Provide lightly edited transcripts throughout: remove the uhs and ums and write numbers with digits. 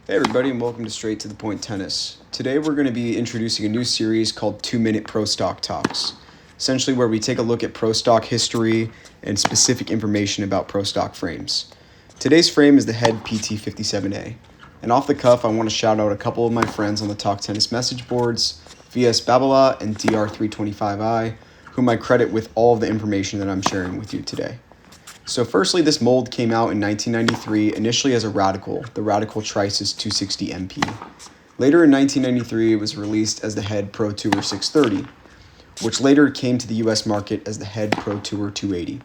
Hey everybody, and welcome to Straight to the Point Tennis. Today we're going to be introducing a new series called 2-Minute Pro Stock Talks, essentially where we take a look at pro stock history and specific information about pro stock frames. Today's frame is the Head PT57A, and off the cuff I want to shout out a couple of my friends on the Talk Tennis message boards, VS Babala and DR325I, whom I credit with all of the information that I'm sharing with you today. So firstly, this mold came out in 1993, initially as a Racquet, the Racquet Trices 260 MP. Later in 1993, it was released as the Head Pro Tour 630, which later came to the US market as the Head Pro Tour 280.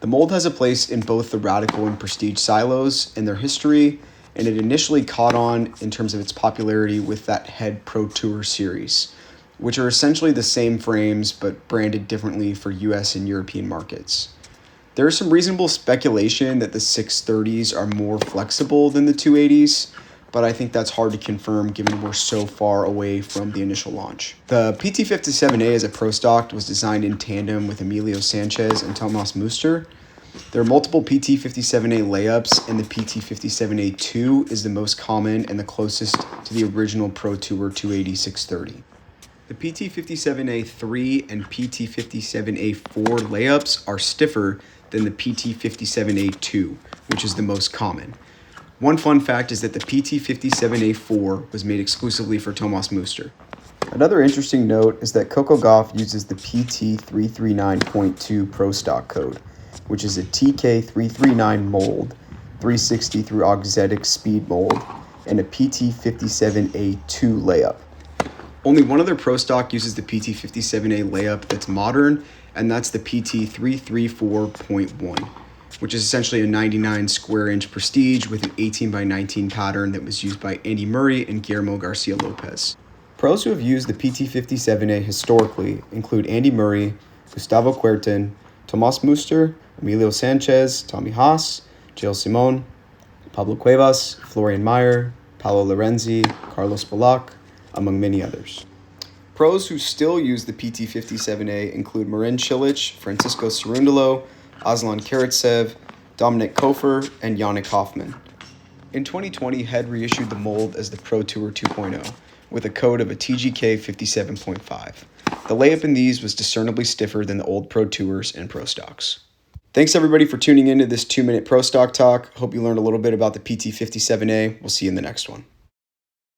The mold has a place in both the Racquet and Prestige silos in their history, and it initially caught on in terms of its popularity with that Head Pro Tour series, which are essentially the same frames but branded differently for US and European markets. There is some reasonable speculation that the 630s are more flexible than the 280s, but I think that's hard to confirm given we're so far away from the initial launch. The PT57A as a pro stock was designed in tandem with Emilio Sanchez and Thomas Muster. There are multiple PT57A layups, and the PT57A2 is the most common and the closest to the original Pro Tour 280 630. The PT57A3 and PT57A4 layups are stiffer than the PT57A2, which is the most common. One fun fact is that the PT57A4 was made exclusively for Thomas Muster. Another interesting note is that Coco Gauff uses the PT339.2 Pro Stock code, which is a TK339 mold, 360 through auxetic speed mold, and a PT57A2 layup. Only one other pro stock uses the PT57A layup that's modern, and that's the PT334.1, which is essentially a 99 square inch Prestige with an 18x19 pattern that was used by Andy Murray and Guillermo Garcia Lopez. Pros who have used the PT57A historically include Andy Murray, Gustavo Kuerten, Tomas Muster, Emilio Sanchez, Tommy Haas, Gil Simon, Pablo Cuevas, Florian Mayer, Paolo Lorenzi, Carlos Balak, among many others. Pros who still use the PT57A include Marin Cilic, Francisco Cerundolo, Aslan Karatsev, Dominik Kofer, and Yannick Hoffman. In 2020, Head reissued the mold as the Pro Tour 2.0 with a code of a TGK 57.5. The layup in these was discernibly stiffer than the old Pro Tours and Pro Stocks. Thanks everybody for tuning into this 2-minute Pro Stock Talk. Hope you learned a little bit about the PT57A. We'll see you in the next one.